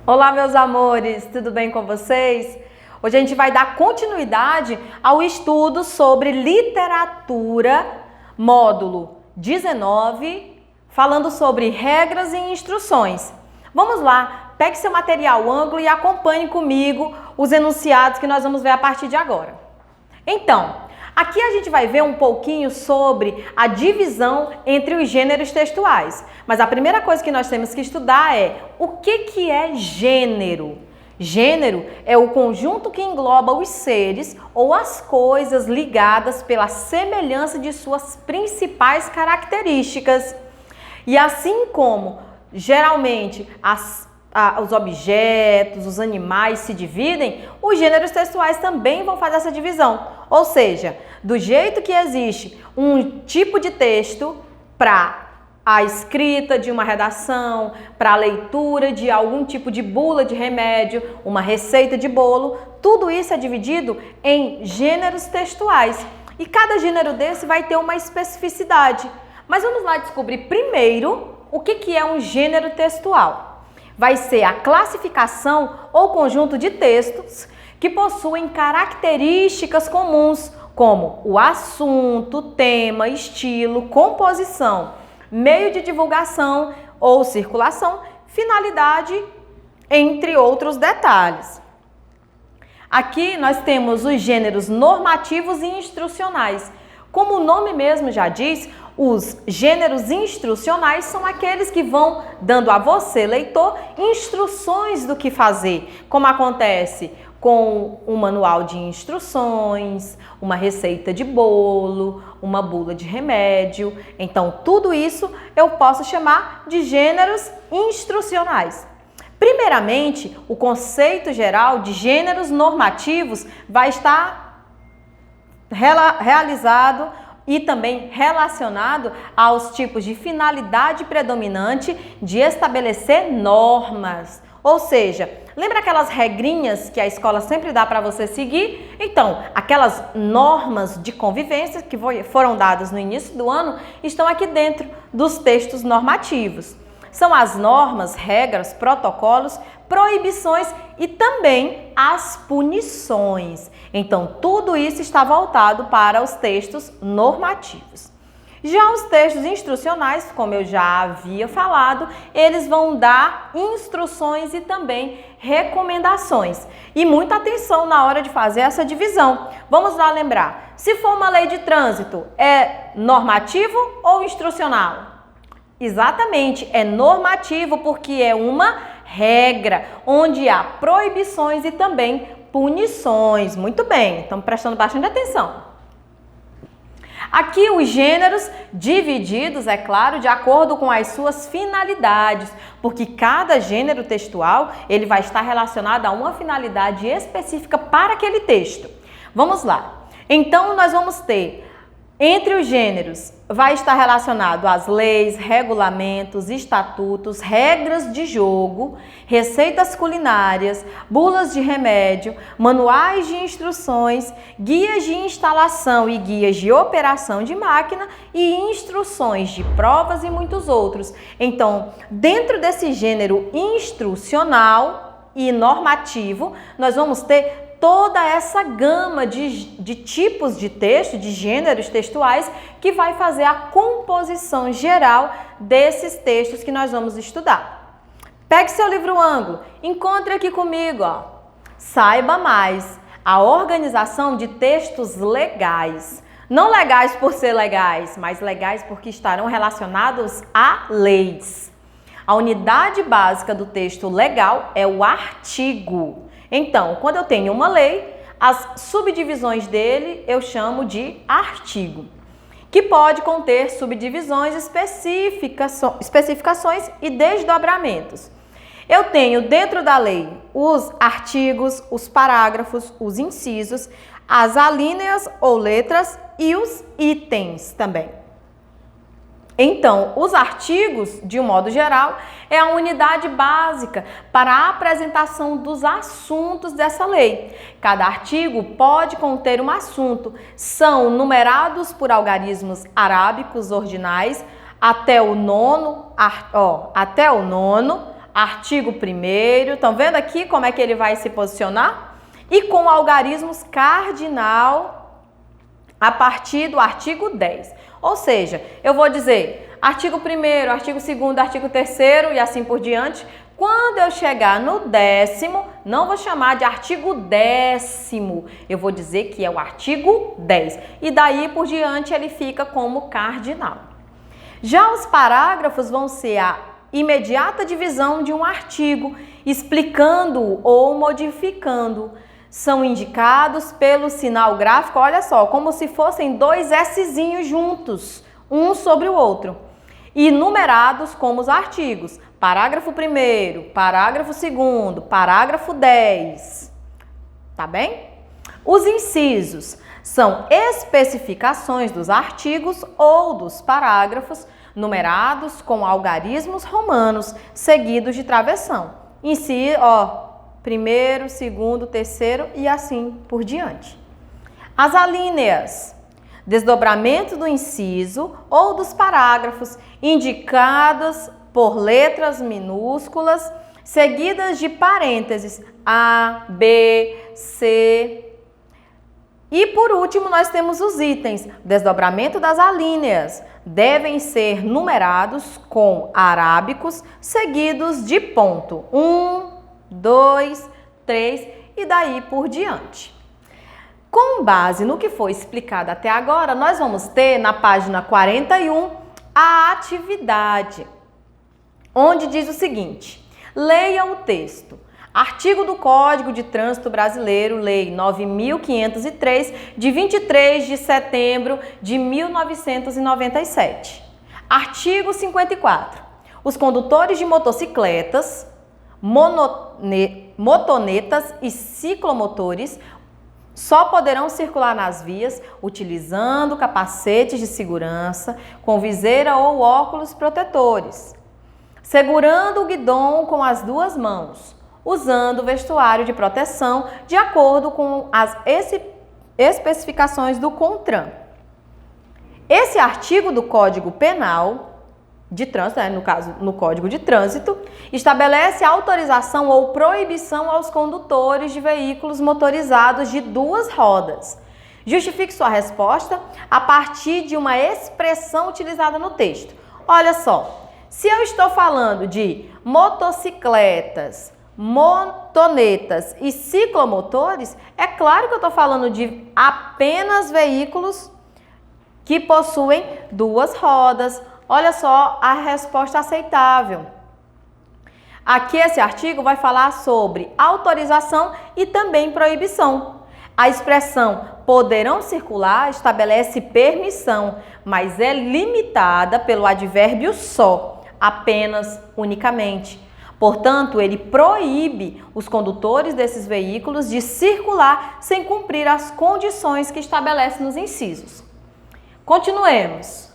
Olá, meus amores, tudo bem com vocês? Hoje a gente vai dar continuidade ao estudo sobre literatura, módulo 19, falando sobre regras e instruções. Vamos lá, pegue seu material ângulo e acompanhe comigo os enunciados que nós vamos ver a partir de agora. Então, aqui a gente vai ver um pouquinho sobre a divisão entre os gêneros textuais. Mas a primeira coisa que nós temos que estudar é o que é gênero. Gênero é o conjunto que engloba os seres ou as coisas ligadas pela semelhança de suas principais características. E assim como geralmente os objetos, os animais se dividem, os gêneros textuais também vão fazer essa divisão. Ou seja, do jeito que existe um tipo de texto para a escrita de uma redação, para a leitura de algum tipo de bula de remédio, uma receita de bolo, tudo isso é dividido em gêneros textuais. E cada gênero desse vai ter uma especificidade. Mas vamos lá descobrir primeiro o que é um gênero textual. Vai ser a classificação ou conjunto de textos que possuem características comuns, como o assunto, tema, estilo, composição, meio de divulgação ou circulação, finalidade, entre outros detalhes. Aqui nós temos os gêneros normativos e instrucionais. Como o nome mesmo já diz, os gêneros instrucionais são aqueles que vão dando a você, leitor, instruções do que fazer, como acontece com um manual de instruções, uma receita de bolo, uma bula de remédio. Então, tudo isso eu posso chamar de gêneros instrucionais. Primeiramente, o conceito geral de gêneros normativos vai estar realizado e também relacionado aos tipos de finalidade predominante de estabelecer normas. Ou seja, lembra aquelas regrinhas que a escola sempre dá para você seguir? Então, aquelas normas de convivência que foram dadas no início do ano estão aqui dentro dos textos normativos. São as normas, regras, protocolos, proibições e também as punições. Então, tudo isso está voltado para os textos normativos. Já os textos instrucionais, como eu já havia falado, eles vão dar instruções e também recomendações. E muita atenção na hora de fazer essa divisão. Vamos lá lembrar, se for uma lei de trânsito, é normativo ou instrucional? Exatamente, é normativo porque é uma regra, onde há proibições e também punições. Muito bem, estamos prestando bastante atenção. Aqui os gêneros divididos, é claro, de acordo com as suas finalidades, porque cada gênero textual ele vai estar relacionado a uma finalidade específica para aquele texto. Vamos lá. Então, nós vamos ter, entre os gêneros, vai estar relacionado às leis, regulamentos, estatutos, regras de jogo, receitas culinárias, bulas de remédio, manuais de instruções, guias de instalação e guias de operação de máquina e instruções de provas e muitos outros. Então, dentro desse gênero instrucional e normativo, nós vamos ter toda essa gama de tipos de texto, de gêneros textuais, que vai fazer a composição geral desses textos que nós vamos estudar. Pegue seu livro ângulo, encontre aqui comigo, ó. Saiba mais, a organização de textos legais. Não legais por ser legais, mas legais porque estarão relacionados a leis. A unidade básica do texto legal é o artigo. Então, quando eu tenho uma lei, as subdivisões dele eu chamo de artigo, que pode conter subdivisões, especificações e desdobramentos. Eu tenho dentro da lei os artigos, os parágrafos, os incisos, as alíneas ou letras e os itens também. Então, os artigos, de um modo geral, é a unidade básica para a apresentação dos assuntos dessa lei. Cada artigo pode conter um assunto. São numerados por algarismos arábicos ordinais até o nono, artigo 1º, estão vendo aqui como é que ele vai se posicionar? E com algarismos cardinal a partir do artigo 10. Ou seja, eu vou dizer artigo 1º, artigo 2º, artigo 3º e assim por diante. Quando eu chegar no 10º, não vou chamar de artigo 10º, eu vou dizer que é o artigo 10. E daí por diante ele fica como cardinal. Já os parágrafos vão ser a imediata divisão de um artigo, explicando ou modificando. São indicados pelo sinal gráfico, olha só, como se fossem dois Szinhos juntos, um sobre o outro. E numerados como os artigos. Parágrafo 1º, parágrafo 2º, parágrafo 10. Tá bem? Os incisos são especificações dos artigos ou dos parágrafos, numerados com algarismos romanos, seguidos de travessão. Inciso, primeiro, segundo, terceiro e assim por diante. As alíneas, desdobramento do inciso ou dos parágrafos, indicadas por letras minúsculas, seguidas de parênteses A, B, C. E por último, nós temos os itens. Desdobramento das alíneas devem ser numerados com arábicos, seguidos de ponto. 1, 2, 3 e daí por diante. Com base no que foi explicado até agora, nós vamos ter na página 41 a atividade, onde diz o seguinte: leia o texto. Artigo do Código de Trânsito Brasileiro, Lei 9.503, de 23 de setembro de 1997. Artigo 54. Os condutores de motocicletas, motonetas e ciclomotores só poderão circular nas vias utilizando capacetes de segurança com viseira ou óculos protetores, segurando o guidão com as duas mãos, usando vestuário de proteção de acordo com as especificações do CONTRAN. Esse artigo do Código Penal de Trânsito, no caso, no Código de Trânsito, estabelece autorização ou proibição aos condutores de veículos motorizados de duas rodas. Justifique sua resposta a partir de uma expressão utilizada no texto. Olha só, se eu estou falando de motocicletas, motonetas e ciclomotores, é claro que eu estou falando de apenas veículos que possuem duas rodas. Olha só a resposta aceitável. Aqui esse artigo vai falar sobre autorização e também proibição. A expressão poderão circular estabelece permissão, mas é limitada pelo advérbio só, apenas, unicamente. Portanto, ele proíbe os condutores desses veículos de circular sem cumprir as condições que estabelece nos incisos. Continuemos.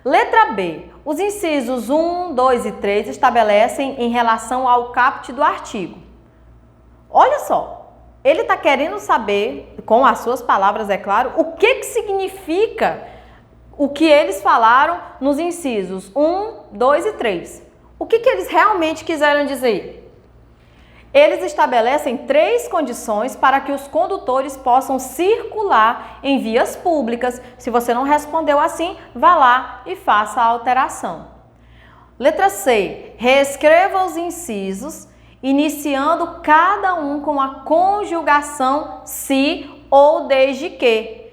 Letra B. Os incisos 1, 2 e 3 estabelecem em relação ao caput do artigo. Olha só, ele está querendo saber, com as suas palavras, é claro, o que significa o que eles falaram nos incisos 1, 2 e 3. O que eles realmente quiseram dizer? Eles estabelecem 3 condições para que os condutores possam circular em vias públicas. Se você não respondeu assim, vá lá e faça a alteração. Letra C. Reescreva os incisos, iniciando cada um com a conjugação se ou desde que.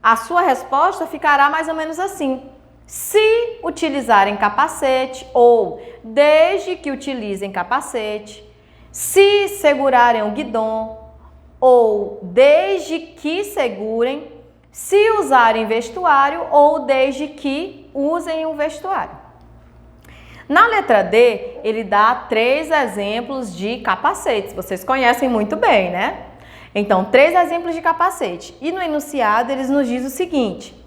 A sua resposta ficará mais ou menos assim: se utilizarem capacete ou desde que utilizem capacete, se segurarem o guidão ou desde que segurem, se usarem vestuário ou desde que usem o vestuário. Na letra D, ele dá 3 exemplos de capacetes. Vocês conhecem muito bem, né? Então, 3 exemplos de capacete. E no enunciado, eles nos dizem o seguinte: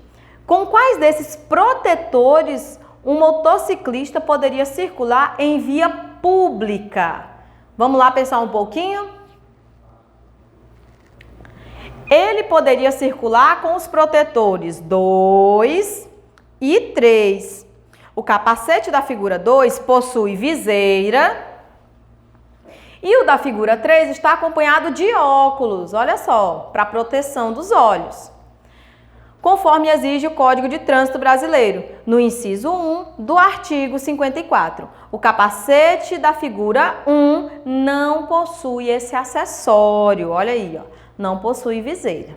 com quais desses protetores um motociclista poderia circular em via pública? Vamos lá pensar um pouquinho? Ele poderia circular com os protetores 2 e 3. O capacete da figura 2 possui viseira E o da figura 3 está acompanhado de óculos, olha só, para proteção dos olhos. Conforme exige o Código de Trânsito Brasileiro, no inciso 1 do artigo 54. O capacete da figura 1 não possui esse acessório, olha aí, ó, não possui viseira.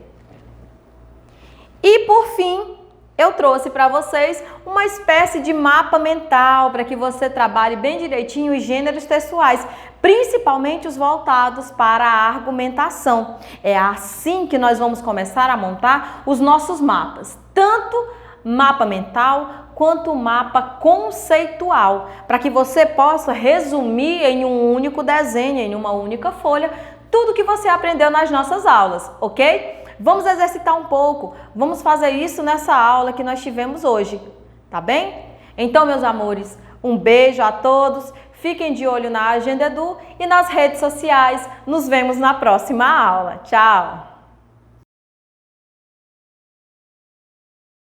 E por fim, eu trouxe para vocês uma espécie de mapa mental para que você trabalhe bem direitinho os gêneros textuais, principalmente os voltados para a argumentação. É assim que nós vamos começar a montar os nossos mapas, tanto mapa mental quanto mapa conceitual, para que você possa resumir em um único desenho, em uma única folha, tudo que você aprendeu nas nossas aulas, ok? Vamos exercitar um pouco, vamos fazer isso nessa aula que nós tivemos hoje, tá bem? Então, meus amores, um beijo a todos, fiquem de olho na Agenda Edu e nas redes sociais. Nos vemos na próxima aula. Tchau!